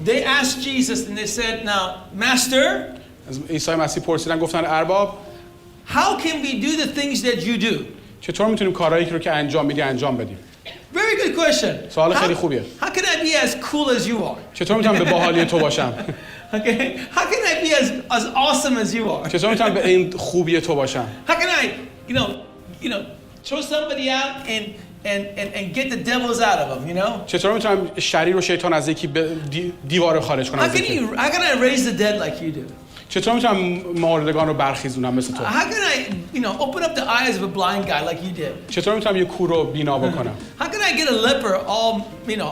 They asked Jesus and they said, now, Master, از عیسی مسیح پرسیدن گفتن ارباب how can we do the things that you do? چطور میتونیم کارهایی رو که انجام میدی انجام بدیم؟ Very good question. سوال خیلی خوبیه. How can I be as cool as you are? چطور میتونم به باحالی تو باشم؟ Okay. How can I be as awesome as you are? چطور میتونم به این خوبی تو باشم؟ How can I, you know, throw somebody out and get the devils out of them, you know? چطور میتونم شریر و شیطان از یکی دیوار خارج کنم؟ How can I raise the dead like you do? چطور میتونم مردگان رو برخیزونم مثل تو؟ How can I, open up the eyes of a blind guy like you did? چطور میتونم یه کور رو بینا بکنم؟ How can I get a leper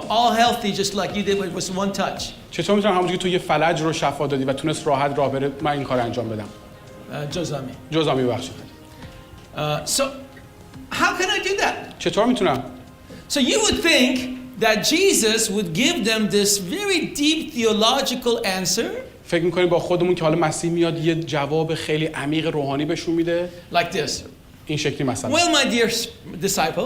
all healthy just like you did with one touch? چطور میتونم همونجوری که تو یه فلج رو شفا دادی و تونست راحت راه بره من این کار انجام بدم؟ جزامی ببخشید. So how can I do that? چطور میتونم؟ So you would think that Jesus would give them this very deep theological answer. فکر می‌کنیم با خودمون که حالا مسیح میاد یه جواب خیلی عمیق روحانی بهشون میده؟ Like this. این شکلی مثلا. Well, my dear disciple.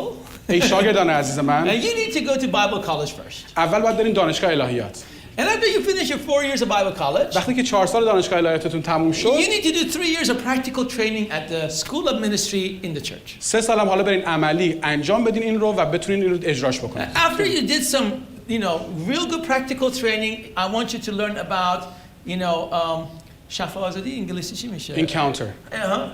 ای شاگردان عزیز من. You need to go to Bible college first. اول باید برین دانشگاه الهیات. And after you finish your 4 years of Bible college, وقتی که 4 سال دانشگاه الهیاتتون تموم شد، you need to do 3 years of practical training at the school of ministry in the church. 3 سال هم حالا برین عملی انجام بدین این رو و بتونین این رو اجراش بکنید. After you did some, real good practical training, I want you to learn about, شفا آزادی انگلیسی چی میشه؟ Encounter.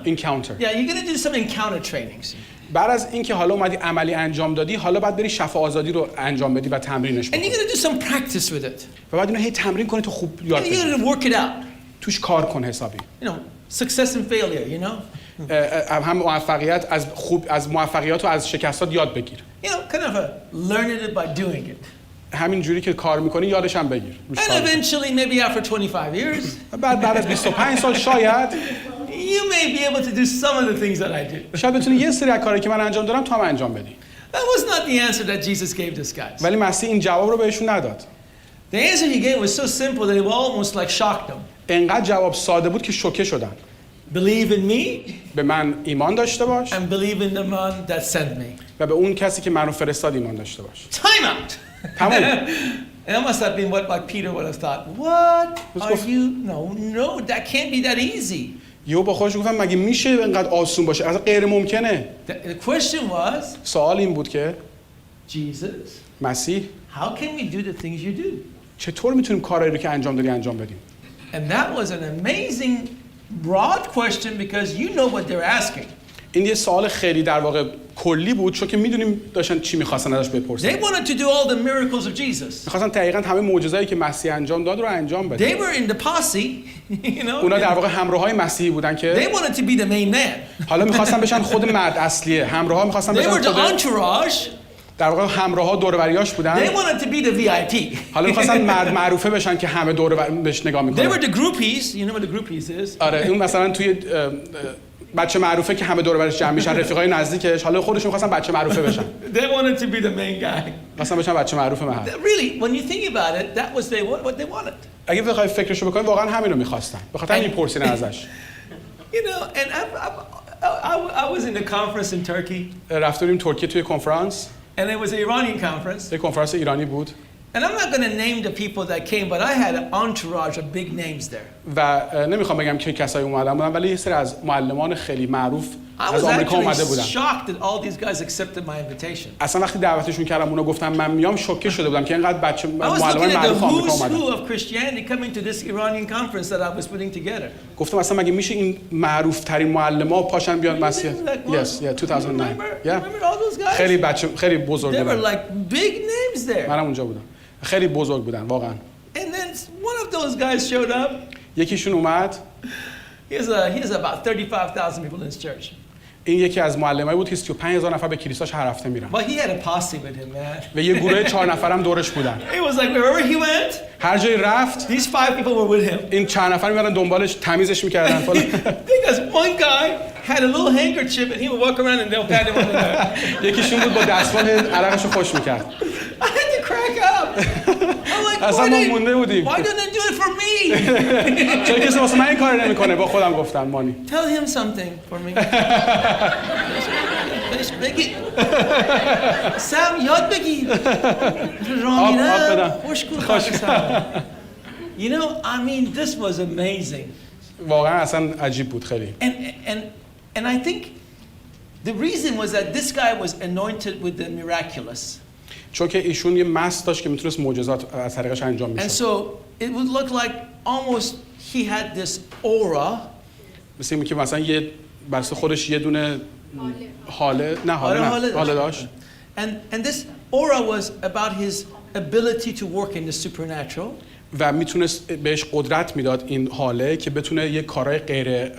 Encounter. Yeah, you're going to do some encounter trainings. بعد از اینکه حالا اومدی عملی انجام دادی، حالا باید بری شفا آزادی رو انجام بدی و تمرینش بکنی. And you're going to do some practice with it. و بعد اینو هی تمرین کنی تو خوب یاد بگیری. You're going to work it out. توش کار کن حسابی. Success and failure, هم از موفقیت و از شکستات یاد بگیر. Kind of learn it by doing it. همین جوری که کار میکنی یادش هم بگیر. And eventually, maybe after 25 years, بعد از 25 سال شاید you may be able to do some of the things that I do. شاید بتونی یه سری از کارهایی که من انجام دادم تو هم انجام بدی. That was not the answer that Jesus gave these guys. ولی مسیح این جواب رو بهشون نداد. The answer he gave was so simple that it almost like shocked them. انقدر جواب ساده بود که شوکه شدن. Believe in me. به من ایمان داشته باش. And believe in the one that sent me. و به اون کسی که منو فرستاد ایمان داشته باش. Time out. تمام. And that must have been what like Peter would have thought. What are you? No, that can't be that easy. یهو با خودش گفتم مگه میشه اینقدر آسون باشه؟ اصلا غیر ممکنه. The question was. سوال این بود که Jesus. مسیح. How can we do the things you do? چطور میتونیم کارهایی رو که انجام دادی انجام بدیم؟ And that was an amazing broad question because you know what they're asking. این یه سوال خیلی در واقع کلی بود چون که میدونیم داشتن چی می‌خواستن ازش بپرسن. They wanted to do all the miracles of Jesus. می‌خواستن دقیقاً همه معجزه‌ای که مسیح انجام داد رو انجام بده. They were in the posse, اونا در واقع همراهای مسیحی بودن که They wanted to be the main man. حالا می‌خواستن بشن خود مرد اصلیه. همراها می‌خواستن بشن خود entourage. در واقع همراها دور و بریاش بودن. They wanted to be the VIP. حالا می‌خواستن مرد معروفه بشن که همه دور بهش نگاه می‌کنن. They were the groupies. You know what a groupie is? آره اون مثلا توی بچه معروفه که همه دور برش جمع میشن رفیقای نزدیکش حالا خودشون خواستن بچه معروفه بشن. They wanted to be the main guy. خواستن بشن بچه معروف محل. Really, when you think about it, that was what they wanted. اگه بخوای فکرشو بکنی واقعا همین رو می‌خواستن. به خاطر این پرسیدن ازش. And I was in a conference in Turkey. رفتیم ترکیه توی کنفرانس. And it was an Iranian conference. یه کنفرانس ایرانی بود. And I'm not going to name the people that came, but I had an entourage of big names there. و نمیخوام بگم که کسایی اومدن بودن ولی یه سری از معلمان خیلی معروف از آمریکا اومده بودن. I was shocked that all these guys accepted my invitation. اصلا وقتی دعوتشون کردم اونا گفتم من میام شوکه شده بودم که اینقدر بچه معلمان معروف آمریکا اومدن. of Christianity coming to this Iranian conference that I was putting together. گفتم اصلا مگه میشه این معروف ترین معلما پاشن بیان مسیح. Yes, 2009. خیلی بزرگ بودن. They were like big names there. منم اونجا بودم. خیلی بزرگ بودن واقعا. And then one of those guys showed up. یکیشون اومد. He has about 35,000 people in his church. این یکی از معلمایی بود که 35,000 نفر به کلیساش هر هفته میرن. But he had a posse with him, man. و یه گروه 4 نفرم دورش بودن. It was like wherever he went. هر جایی رفت. These 5 people were with him. این چند نفر میرن دنبالش تمیزش میکردن. Because one guy had a little handkerchief and he would walk around and they'll pat him on the back. یکیشون بود با دستمال عرقشو خوش میکرد. I had to crack up. I'm like, اصلا ما مونده بودیم. Why don't they do it for me? چرا کسی واسه من این کارو نمیکنه؟ با خودم گفتم مانی. Tell him something for me. بگی. سم یاد بگیر. رامینا خوشگل خاطر سم. You know, I mean, this was amazing. واقعا اصلا عجیب بود خیلی. And I think the reason was that this guy was anointed with the miraculous. چون که ایشون یه مست داشت که میتونست معجزات از طریقش انجام میشد. And so it would look like almost he had this aura. مثل اینکه مثلا یه برای خودش یه دونه حاله داشت. And this aura was about his ability to work in the supernatural. و میتونست بهش قدرت میداد این حاله که بتونه یه کارهای غیر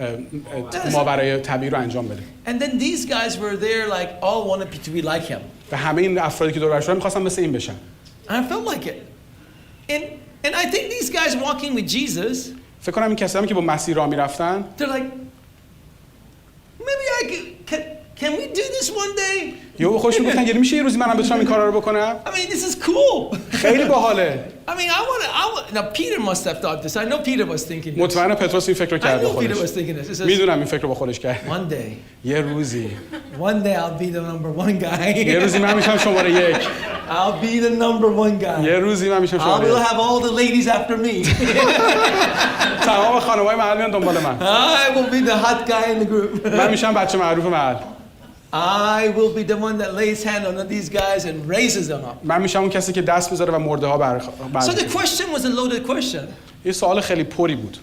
ماورای طبیعی رو انجام بده. And then these guys were there like all wanted to be like him. و همه این افرادی که دور برش می‌خواستن مثل این بشن. I felt like it. And I think these guys walking with Jesus. فکر کنم این کسایی که با مسیح راه میرفتن. They're like, maybe can we do this one day? یهو خوش میگفتن یعنی میشه یه روزی منم بتونم این کارا رو بکنم؟ I mean, this is cool. خیلی باحاله. I mean, I want. Now Peter must have thought this. I know Peter was thinking this. مطمئنم پتروس این فکر رو کرد با خودش. I know Peter was thinking this. میدونم این فکر رو با خودش کرد. One day. یه روزی. One day I'll be the number one guy. یه روزی من میشم شماره یک. I'll be the number one guy. یه روزی من میشم شماره یک. I will have all the ladies after me. تمام خانم‌های محل میان دنبال من. I will be the hot guy in the group. من میشم بچه معروف محل. I will be the one that lays hand on these guys and raises them up. من میشم اون کسی که دست میذاره و مرده ها So the question was a loaded question. یه سوال خیلی پری بود.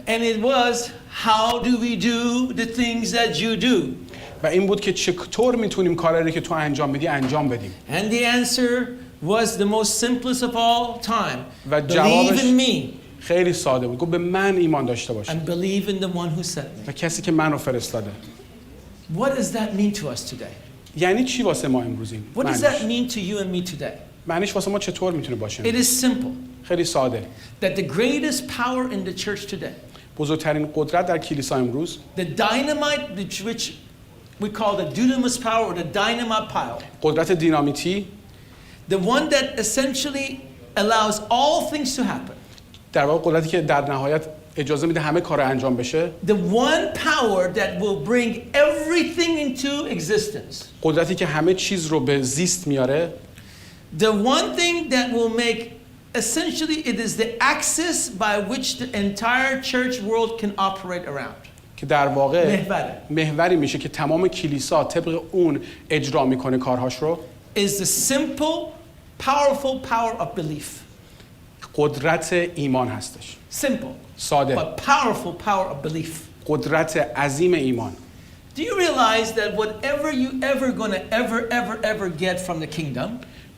And it was, how do we do the things that you do? و این بود که چطور میتونیم کاری که تو انجام میدی انجام بدیم. And the answer was the most simplest of all time. و جوابش Believe in me. خیلی ساده بود. گفت به من ایمان داشته باش. And believe in the one who sent me. و کسی که منو فرستاده. What does that mean to us today? یعنی چی واسه ما امروزیم؟ What does that mean to you and me today? معنیش واسه ما چطور میتونه باشه؟ It is simple. خیلی ساده. That the greatest power in the church today. بزرگترین قدرت در کلیسا امروز. The dynamite which we call the dunamis power or the dynamite power. قدرت دینامیتی. The one that essentially allows all things to happen. در واقع قدرتی که در نهایت اجازه میده همه کار انجام بشه. The one power that will bring everything into existence. قدرتی که همه چیز رو به زیست میاره. The one thing that will make essentially it is the axis by which the entire church world can operate around. که در واقع محوری میشه که تمام کلیسا طبق اون اجرا میکنه کارهاش رو. Is the simple powerful power of belief. قدرت ایمان هستش. Simple. ساده. But powerful power of belief. قدرت عظیم ایمان. Do you realize that whatever you ever get from the kingdom?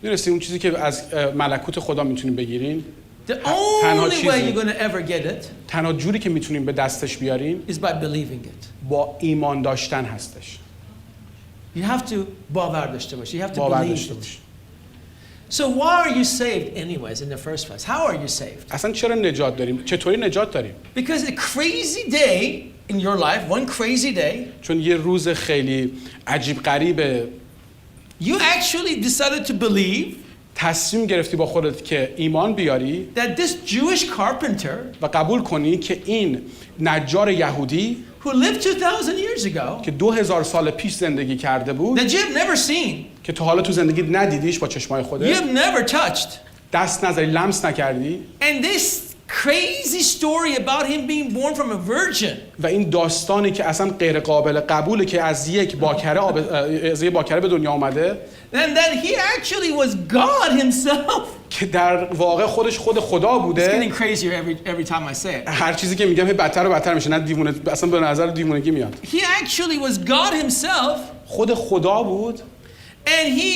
می‌دونید اون چیزی که از ملکوت خدا میتونیم بگیرین؟ The only way you're going to ever get it. تنها جوری که میتونیم به دستش بیاریم is by believing it. با ایمان داشتن هستش. You have to باور داشته باشی. You have to believe it. So why are you saved anyways in the first place? How are you saved? اصلا چرا نجات داریم؟ چطوری نجات داریم؟ Because a crazy day in your life, one crazy day. چون یه روز خیلی عجیب غریبه. You actually decided to believe. تصمیم گرفتی با خودت که ایمان بیاری. That this Jewish carpenter. و قبول کنی که این نجار یهودی. Who lived 2,000 years ago. که 2000 سال پیش زندگی کرده بود. That you've never seen. که تو حالا تو زندگی ندیدیش با چشمای خودت. You've never touched. دست نزدی، لمس نکردی. And this crazy story about him being born from a virgin. و این داستانی که اصلا غیر قابل قبوله که از یک باکره به دنیا اومده. And that he actually was God himself. که در واقع خودش خود خدا بوده. It's getting crazier every time I say it. هر چیزی که میگم بدتر و بدتر میشه. نه دیوونه، اصلا به نظر دیوونگی میاد. He actually was God himself. خود خدا بود. And he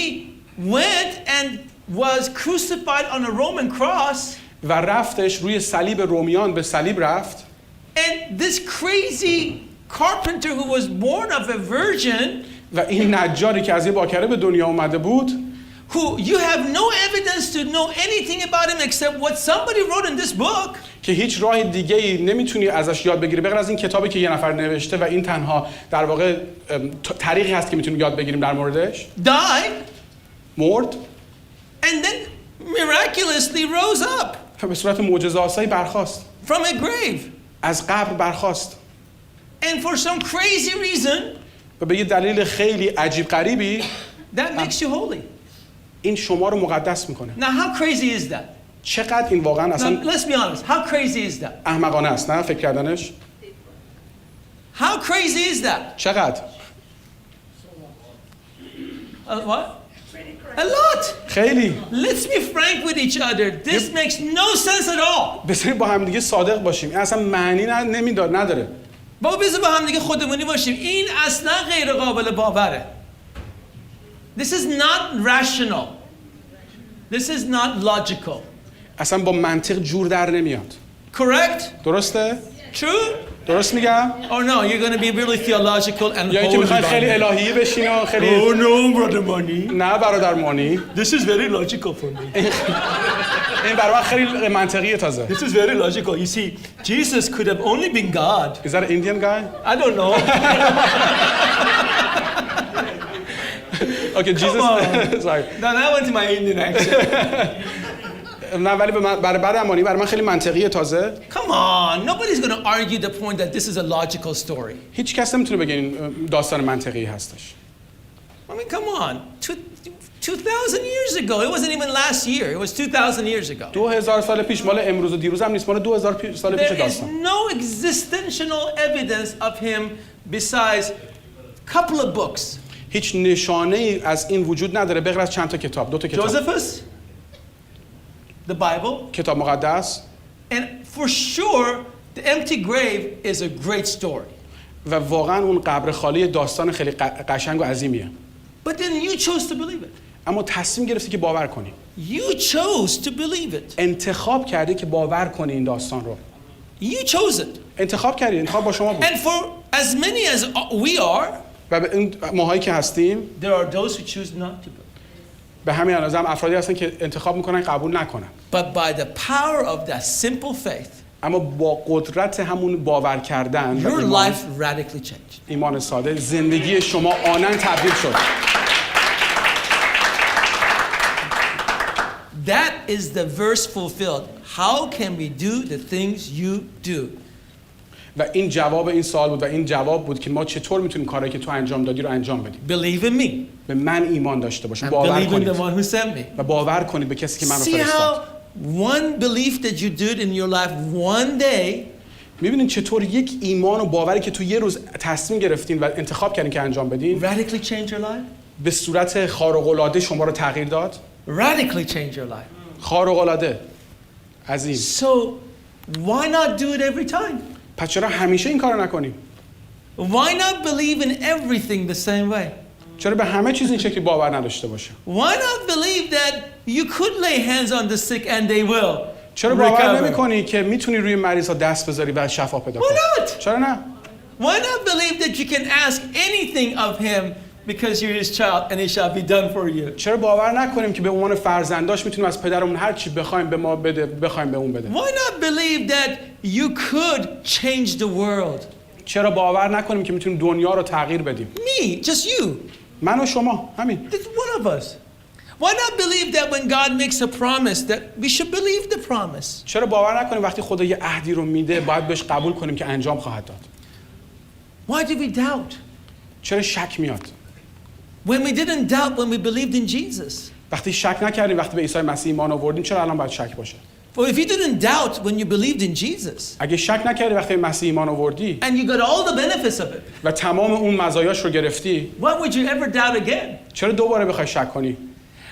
went and was crucified on a Roman cross. و رفتش روی صلیب رومیان به صلیب رفت. And this crazy carpenter who was born of a virgin. و این نجاری که از یه باکره به دنیا اومده بود. Who you have no evidence to know anything about him except what somebody wrote in this book. که هیچ راه دیگه‌ای نمیتونی ازش یاد بگیری بغیر از این کتابی که یه نفر نوشته و این تنها در واقع طریقی هست که میتونیم یاد بگیریم در موردش. Died. مرد. And then miraculously rose up. به صورت معجزه‌آسایی برخاست. From a grave. از قبر برخاست. And for some crazy reason. و به یه دلیل خیلی عجیب غریبی. That makes you holy. این شما رو مقدس میکنه. Now how crazy is that? چقدر این واقعا اصلا Now, let's be honest. How crazy is that? احمقانه است نه فکر کردنش؟ How crazy is that? چقدر؟ What? A lot. خیلی. Let's be frank with each other. This makes no sense at all. بذارید با هم دیگه صادق باشیم. این اصلا معنی نداره. بابا بذار با هم دیگه خودمونی باشیم. این اصلا غیر قابل باوره. This is not rational. This is not logical. اصلا با منطق جور در نمیاد. Correct? درسته؟ True? درست میگم؟ Or no, you're going to be really theological and یا اینکه میخواین خیلی الهی بشین و خیلی Oh no, brother Mani. نه برادر مانی. This is very logical for me. این برای من خیلی منطقیه تازه. This is very logical. You see, Jesus could have only been God. Is that an Indian guy? I don't know. Okay, Jesus. Sorry. No, that went to my Indian accent. نه ولی برای من خیلی منطقیه تازه. Come on, nobody's going to argue the point that this is a logical story. هیچ کس نمیتونه بگه این داستان منطقی هستش. I mean, come on. 2,000 years ago. It wasn't even last year. It was 2,000 years ago. 2000 سال پیش مال امروز و دیروز هم نیست مال 2000 سال پیش There is داستان. no existential evidence of him besides a couple of books. هیچ نشانه ای از این وجود نداره بغیر از چند تا کتاب، 2 تا کتاب. Josephus, the Bible, کتاب مقدس. and for sure the empty grave is a great story. و واقعا اون قبر خالی داستان خیلی قشنگ و عظیمیه. But then you chose to believe it. اما تصمیم گرفتی که باور کنی. You chose to believe it. انتخاب کردی که باور کنی این داستان رو. You chose it. انتخاب کردی، انتخاب با شما بود. And for as many as we are, و به این ماهایی که هستیم، there are those who choose not to believe. به همین اندازه هم افرادی هستن که انتخاب میکنن قبول نکنن. But by the power of that simple faith, اما با قدرت همون باور کردن your life radically changed. ایمان ساده زندگی شما آنن تبدیل شد. That is the verse fulfilled. How can we do the things you do? و این جواب این سوال بود و این جواب بود که ما چطور میتونیم کاری که تو انجام دادی رو انجام بدیم. Believe in me. به من ایمان داشته باشید. And باور believe in کنید. the one who sent me. و باور کنید به کسی که منو See فرستاد. how one belief that you did in your life one day میبینید چطور یک ایمان و باوری که تو یه روز تصمیم گرفتین و انتخاب کردین که انجام بدین radically change your life? به صورت خارق العاده شما رو تغییر داد. Radically change your life. خارق العاده. عظیم. So why not do it every time? پس چرا همیشه این کارو نکنیم؟ Why not believe in everything the same way? چرا به همه چیز این شکلی باور نداشته باشه؟ Why not believe that you could lay hands on the sick and they will چرا باور recover? نمی‌کنی که میتونی روی مریض‌ها دست بذاری و شفا پیدا کنی؟ Why not? چرا نه؟ Why not believe that you can ask anything of him because you're his child and it shall be done for you? چرا باور نکنیم که به عنوان فرزنداش میتونیم از پدرمون هر چی بخوایم به ما بده، بخوایم به اون بده؟ Why not believe that you could change the world? چرا باور نکنیم که میتونیم دنیا رو تغییر بدیم؟ Me, just you. من و شما همین. It's one of us. Why not believe that when God makes a promise that we should believe the promise? چرا باور نکنیم وقتی خدا یه عهدی رو میده باید بهش قبول کنیم که انجام خواهد داد؟ Why did we doubt? چرا شک میاد؟ When we didn't doubt when we believed in Jesus. وقتی شک نکردیم وقتی به عیسی مسیح ایمان آوردیم چرا الان باید شک باشه؟ Well, if you didn't doubt when you believed in Jesus اگه شک نکردی وقتی به مسیح ایمان آوردی and you got all the benefits of it, و تمام اون مزایاش رو گرفتی why would you ever doubt again? چرا دوباره بخوای شک کنی؟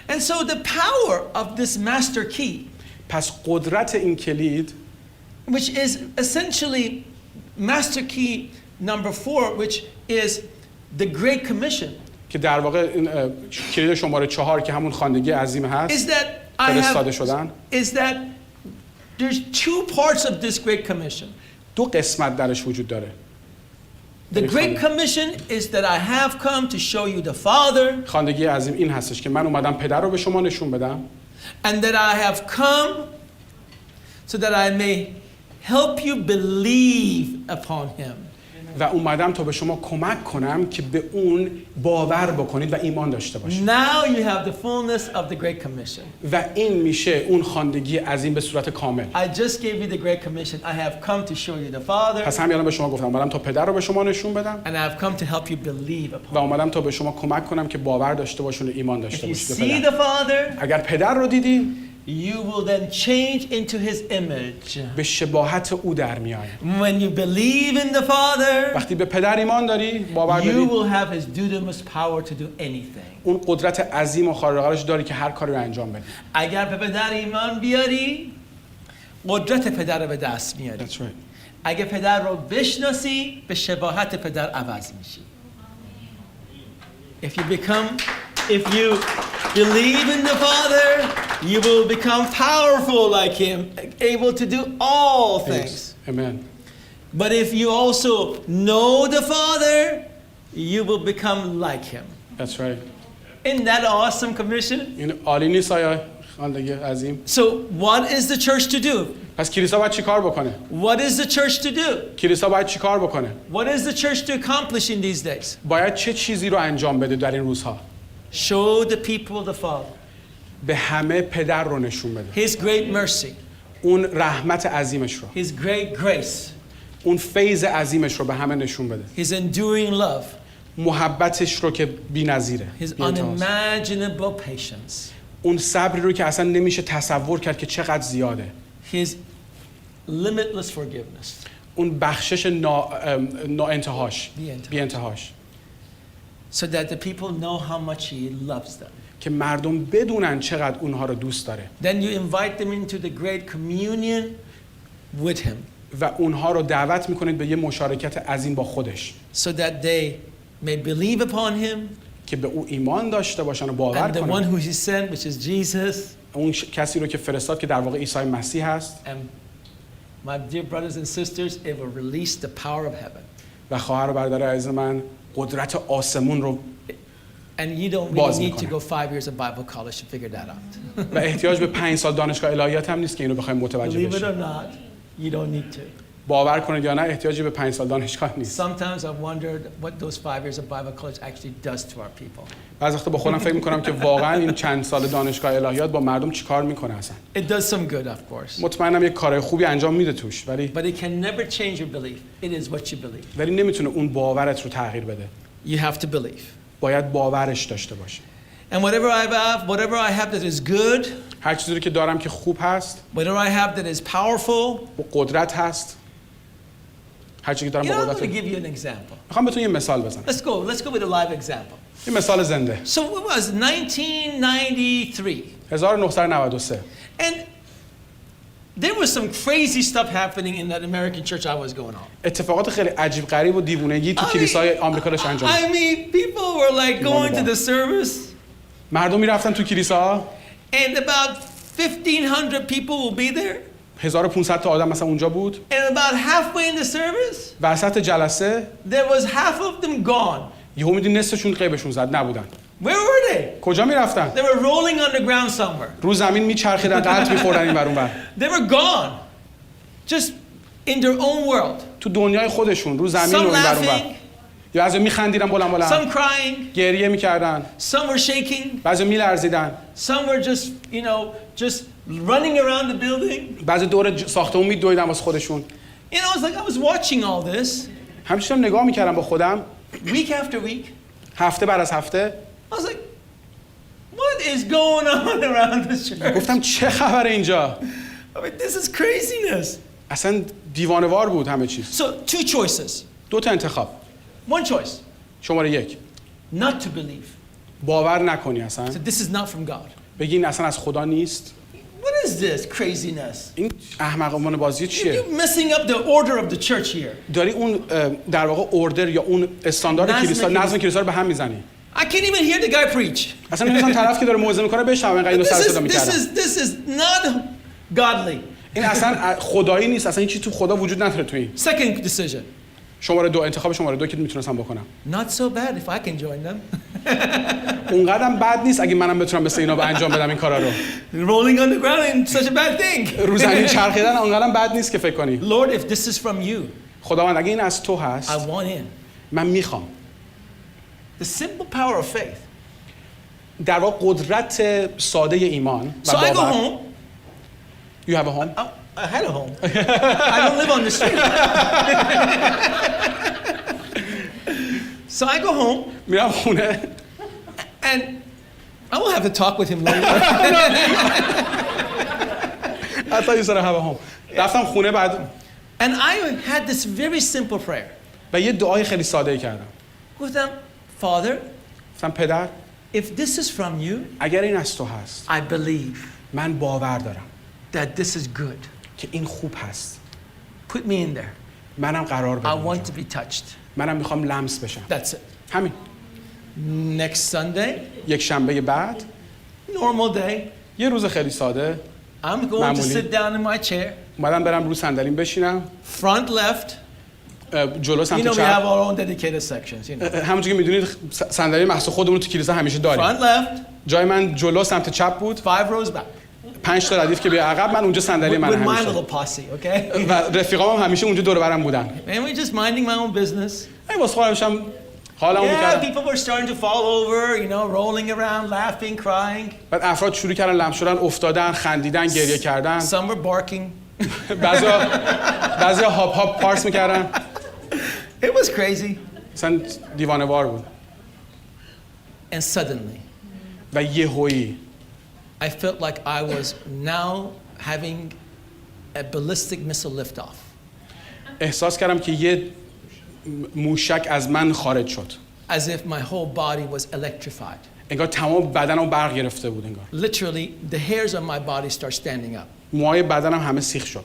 And so the power of this master key, پس قدرت این کلید which is essentially master key number 4, which is the Great Commission, که در واقع این کلید شماره 4 که همون خواندگی عظیم is هست that I فرستاده have, شدن. is that there's 2 parts of this Great Commission. دو قسمت درش وجود داره. The Great Commission is that I have come to show you the Father, خواندگی عظیم این هستش که من اومدم پدر رو به شما نشون بدم and that I have come so that I may help you believe upon him. و اومدم تا به شما کمک کنم که به اون باور بکنید و ایمان داشته باشید. Now you have the fullness of the Great Commission. و این میشه اون خواندگی عظیم به صورت کامل. I just gave you the Great Commission. I have come to show you the Father, پس همین الان به شما گفتم اومدم تا پدر رو به شما نشون بدم and I have come to help you believe upon و اومدم تا به شما کمک کنم که باور داشته باشید و ایمان him. If داشته you باشید به see پدر. the Father, اگر پدر رو دیدی you will then change into his image. به شباهت او در میای. When you believe in the Father, وقتی به پدر ایمان داری، باور you داری، will have his dunamis power to do anything. اون قدرت عظیم و خارق‌العاده‌اش داری که هر کاری رو انجام بدی. اگر به پدر ایمان بیاری، قدرت پدر رو به دست میاری. That's right. اگه پدر رو بشناسی، به شباهت پدر عوض میشی. If you believe in the Father, you will become powerful like him, able to do all things. Yes. Amen. But if you also know the Father, you will become like him. That's right. Isn't that an awesome commission? این عالی نیست آیا خواندگی عظیم؟ So what is the church to do? پس کلیسا باید چیکار بکنه؟ What is the church to do? کلیسا باید چیکار بکنه؟ What is the church to accomplish in these days? باید چه چیزی رو انجام بده در این روزها؟ Show the people the Father. به همه پدر رو نشون بده. His great mercy. اون رحمت عظیمش رو. His great grace. اون فیض عظیمش رو به همه نشون بده. His enduring love. محبتش رو که بی‌نظیره. His unimaginable patience. اون صبری رو که اصلا نمیشه تصور کرد که چقدر زیاده. His limitless forgiveness. اون بخشش ناانتهاش. بی انتهاش. So that the people know how much he loves them. که مردم بدونن چقدر اونها رو دوست داره. Then you invite them into the great communion with him. و اونها رو دعوت میکنید به یه مشارکت عظیم با خودش. So that they may believe upon him. که به او ایمان داشته باشن و باور And the one کنن. who he sent, which is Jesus. اون کسی رو که فرستاد که در واقع عیسی مسیح هست. And my dear brothers and sisters, it will release the power of heaven. و خواهر و برادر عزیز من قدرت آسمون رو And you don't really need to go 5 years of Bible college to figure that out. و احتیاج به 5 سال دانشگاه الهیات هم نیست که اینو بخوایم متوجه Believe it بشیم. or not, you don't need to. باور کنید یا نه احتیاجی به 5 سال دانشگاه نیست. Sometimes I've wondered what those 5 years of Bible college actually does to our people. بعضی وقتا با خودم فکر می‌کنم که واقعا این چند سال دانشگاه الهیات با مردم چیکار میکنه اصلا. It does some good, of course. مطمئنم یک کارهای خوبی انجام میده توش ولی But it can never change your belief. It is what you believe. ولی نمیتونه اون باورت رو تغییر بده. You have to believe. باید باورش داشته باشی. And whatever I have that is good, هر چیزی رو که دارم که خوب هست، whatever I have that is powerful, با قدرت هست. هر چیزی که دارم you know, با I'm قدرت. going to give you an example. میخوام بهتون یه مثال بزنم. Let's go with a live example. یه مثال زنده. So it was 1993. 1993. And there was some crazy stuff happening in that American church I was going on. اتفاقات خیلی عجیب غریب و دیوونگی تو کلیسای آمریکا داشت انجام می‌شد. I mean, people were like going to the service, مردم میرفتن تو کلیسا. and about 1,500 people will be there. 1500 تا آدم مثلا اونجا بود. And about halfway in the service, وسط جلسه there was half of them gone. یهو میدین نصفشون قیبشون زد نبودن. Where were they? کجا میرفتن؟ They were rolling on the ground somewhere. رو زمین میچرخیدن قلط میخوردن این ور اون ور. They were gone, just in their own world. تو دنیای خودشون رو زمین و Some این ور اون ور. laughing, یا بعضی میخندیدن بلند بلند. some crying, گریه میکردن. some were shaking, بعضی میلرزیدن. some were just running around the building. بعضی دور ساختمون میدویدن واسه خودشون. You know, it's like I was watching all this همچنین نگاه میکردم با خودم week after week. هفته بعد از هفته. I was like, what is going on around this church? گفتم چه خبره اینجا؟ I mean, this is craziness. اصلا دیوانه‌وار بود همه چیز. So, 2 choices. 2 تا انتخاب. 1 choice, شماره 1. not to believe. باور نکنی اصلا. So this is not from God. بگی این اصلا از خدا نیست. What is this craziness? این احمقانه بازی چیه؟ You're messing up the order of the church here. داری اون در واقع اوردر یا اون استاندارد کلیسا نظم کلیسا رو به هم میزنی. I can't even hear the guy preach. اصلا نمی‌تونم طرف که داره موعظه میکنه بشنوم اینقدر اینو سر صدا می‌کردم. This is not godly. این اصلا خدایی نیست، اصلا این چیزی تو خدا وجود نداره تو این. Second decision. شماره 2 انتخاب شماره 2 که میتونستم بکنم. Not so bad if I can join them. اونقدرم بد نیست اگه منم بتونم مثل اینا انجام بدم این کارا رو. Rolling on the ground ain't such a bad thing. رو زمین چرخیدن اونقدرم بد نیست که فکر کنی. Lord, if this is from you, خداوند اگه این از تو هست I want in. من میخوام. The simple power of faith. در واقع قدرت ساده ایمان و So I go باور. home. You have a home? I had a home. I don't live on the street. So I go home. میرم خونه. And I will have to talk with him later. I thought you said I have a home. رفتم خونه بعد And I had this very simple prayer. و یه دعای خیلی ساده‌ای کردم. گفتم Father, گفتم پدر if this is from you, اگر این از تو هست I believe من باور دارم that this is good. که این خوب هست. Put me in there. منم قرار I بدم. want to be touched. منم میخوام لمس بشم. That's it. همین. Next Sunday, یک شنبه بعد normal day, یه روز خیلی ساده I'm going to معمولی. sit down in my chair. اومدم برم رو صندلیم بشینم. Front left. جلو You سمت know we have چپ. our own dedicated sections. You know. همونجوری که میدونید صندلی مخصوص خودمون رو تو کلیسا همیشه داریم. Front left. جای من جلو سمت چپ بود. 5 rows back. 5 تا ردیف که به عقب من اونجا صندلی من With my همیشه. little posse, okay? و رفیقام هم همیشه اونجا دور و برم بودن. And we're just minding my own business. ای واسه خودم حالمو Yeah, می‌کردم. people were starting to fall over, you know, rolling around, laughing, crying. بعد افراد شروع کردن لمس شدن، افتادن، خندیدن، گریه کردن. Some were barking. بعضیا هاپ هاپ پارس می‌کردن. It was crazy. مثلا دیوانه‌وار بود. And suddenly, و یهویی I felt like I was now having a ballistic missile liftoff. احساس کردم که یه موشک از من خارج شد. As if my whole body was electrified. انگار تمام بدنم برق گرفته بود انگار. Literally, the hairs on my body start standing up. موهای بدنم همه سیخ شد.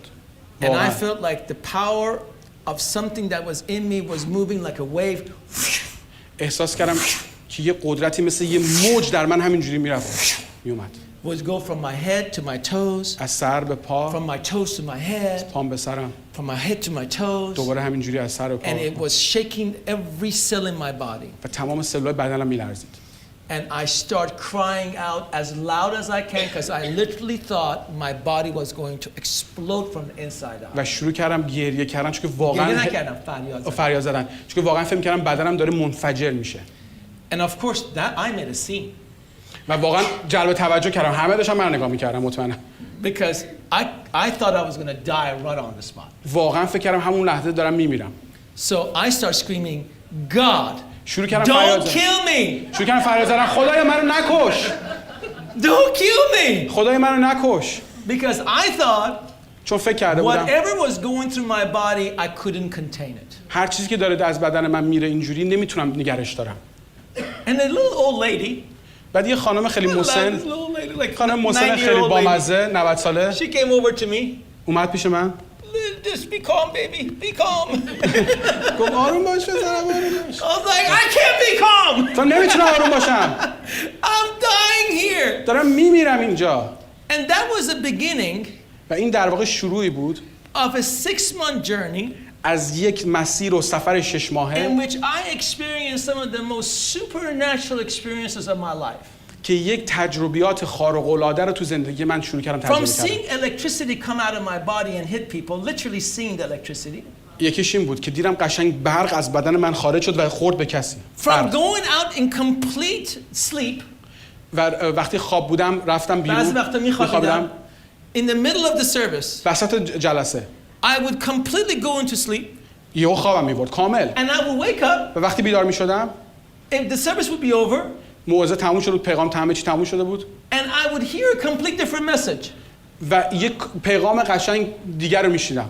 And I felt like the power of something that was in me was moving like a wave. احساس کردم که یه قدرتی مثل یه موج در من همینجوری میرفت میومد. Would go from my head to my toes. از سر به پا. From my toes to my head. پام به سرم. From my head to my toes. دوباره همینجوری از سر به پا. And it was shaking every cell in my body. و تمام سلولای بدنم میلرزید. And I start crying out as loud as I can because I literally thought my body was going to explode from the inside out. و شروع کردم گریه کردن چون که واقعا فریاد زدن چون که واقعا فکر کردم بدنم داره منفجر میشه. And of course that I made a scene. و واقعا جلب توجه کردم. همه داشتن من نگاه می‌کردن مطمئنم. Because I thought I was going to die right on the spot. واقعا فکر کردم همون لحظه دارم میمیرم. So I start screaming, God, شروع کردم فریاد don't زدن. kill me. شروع کردم فریاد زدن خدایا منو نکش. Don't kill me. خدایا منو نکش. Because I thought چون فکر کرده بودم whatever was going through my body, I couldn't contain it. هر چیزی که داره از بدن من میره اینجوری نمیتونم نگرش دارم. And a little old lady, بعد یه خانم خیلی مسن، this little lady, like خانم مسن 90-year-old خیلی lady, بامزه 90 ساله she came over to me. اومد پیش من. Just be calm, baby. Be calm. گفت آروم باش پسرم آروم باش. I was like, I can't be calm. تو نمیتونم آروم باشم. I'm dying here. دارم میمیرم اینجا. And that was the beginning و این در واقع شروعی بود of a 6-month journey از یک مسیر و سفر 6 ماهه in which I experienced some of the most supernatural experiences of my life. که یک تجربیات خارق العاده رو تو زندگی من شروع کردم From تجربه seeing کردم. electricity come out of my body and hit people, literally seeing the electricity. یکیش این بود که دیدم قشنگ برق از بدن من خارج شد و خورد به کسی. From going out in complete sleep. و وقتی خواب بودم رفتم بیرون. بعضی وقتا میخوابیدم. In the middle of the service. وسط جلسه. I would completely go into sleep. یهو خوابم میبرد کامل. And I would wake up. و وقتی بیدار میشدم If the service would be over. موعظه تموم شد بود، پیغام همه چی تموم شده بود. And I would hear a complete different message. و یک پیغام قشنگ دیگر رو میشیدم.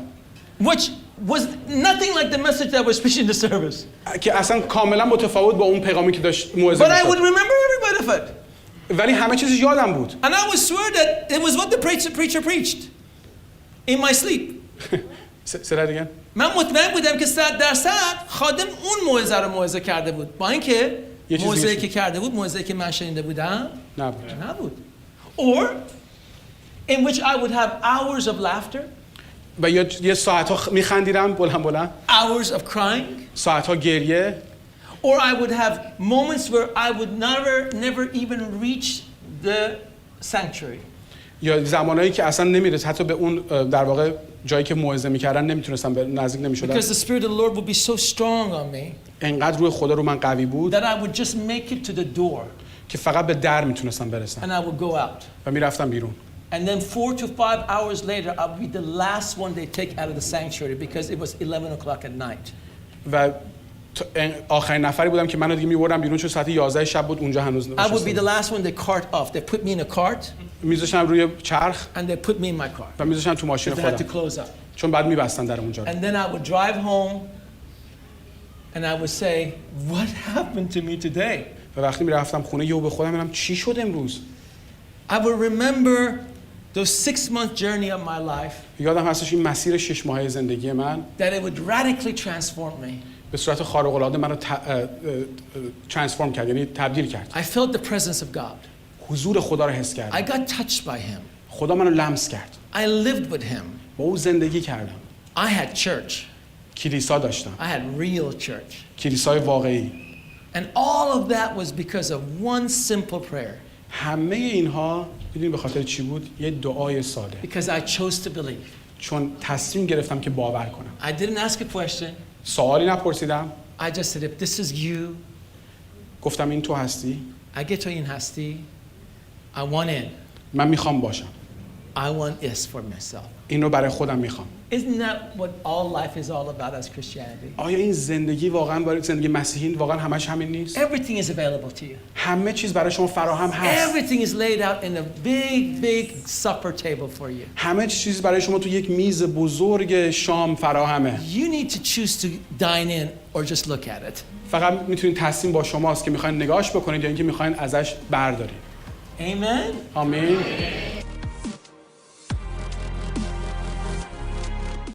Which was nothing like the message that was preached in the service. که اصلا کاملا متفاوت با اون پیغامی که داشت موعظه But I would میشد. remember every bit of it. ولی همه چیزش یادم بود. And I would swear that it was what the preacher preached in my sleep. سر دیگه. من مطمئن بودم که 100% خادم اون موعظه رو موعظه کرده بود. با اینکه موعظه‌ای که کرده بود موعظه‌ای که من شنیده بودم نبود. Or in which I would have hours of laughter. و یه ساعت‌ها می‌خندیدم بلند. Hours of crying. ساعت‌ها گریه. Or I would have moments where I would never even reach the sanctuary. یا زمانایی که اصلا نمیرسه حتی به اون در واقع جایی که موعظه می‌کردن نمیتونستم به نزدیک نمی‌شدم. Because the spirit of the Lord would be so strong on me. انقدر روح خدا رو من قوی بود. That I would just make it to the door. که فقط به در میتونستم برسم. And I would go out. و میرفتم بیرون. And then 4 to 5 hours later, I would be the last one they take out of the sanctuary because it was 11 o'clock at night. و آخرین نفری بودم که منو دیگه میبردم بیرون چون ساعت 11 شب بود اونجا هنوز I would be the last one they cart off. They put me in a cart. میذاشتم روی چرخ and they put me in my car. و میذاشتم تو ماشین Because they had to خودم close up. چون بعد میبستن در اونجا. And then I would drive home and I would say, what happened to me today? و وقتی میرفتم خونه یهو به خودم میگم چی شد امروز؟ I would remember those 6-month journey of my life. یادم هستش این مسیر 6 ماهه زندگی من That it would radically transform me. به صورت خارق العاده منو ترانسفورم کرد، یعنی تبدیل کرد. I felt the presence of God. حضور خدا رو حس کردم. I got touched by him. خدا منو لمس کرد. I lived with him. با او زندگی کردم. I had church. کلیسا داشتم. I had real church. کلیسای واقعی. And all of that was because of one simple prayer. همه اینها میدونید به خاطر چی بود؟ یه دعای ساده. Because I chose to believe. چون تصمیم گرفتم که باور کنم. I didn't ask a question. سوالی نپرسیدم. I just said, if this is you, گفتم این تو هستی. اگه تو این هستی, I want in. من میخوام باشم. I want this for myself. اینو برای خودم میخوام. Isn't that what all life is all about as Christianity? آیا این زندگی واقعا برای زندگی مسیحی واقعا همش همین نیست؟ Everything is available to you. همه چیز برای شما فراهم هست. Everything is laid out in a big supper table for you. همه چیز برای شما تو یک میز بزرگ شام فراهمه. You need to choose to dine in or just look at it. فقط میتونید تصمیم با شماست که میخواین نگاهش بکنید یا اینکه میخواین ازش بردارید. Amen. آمین.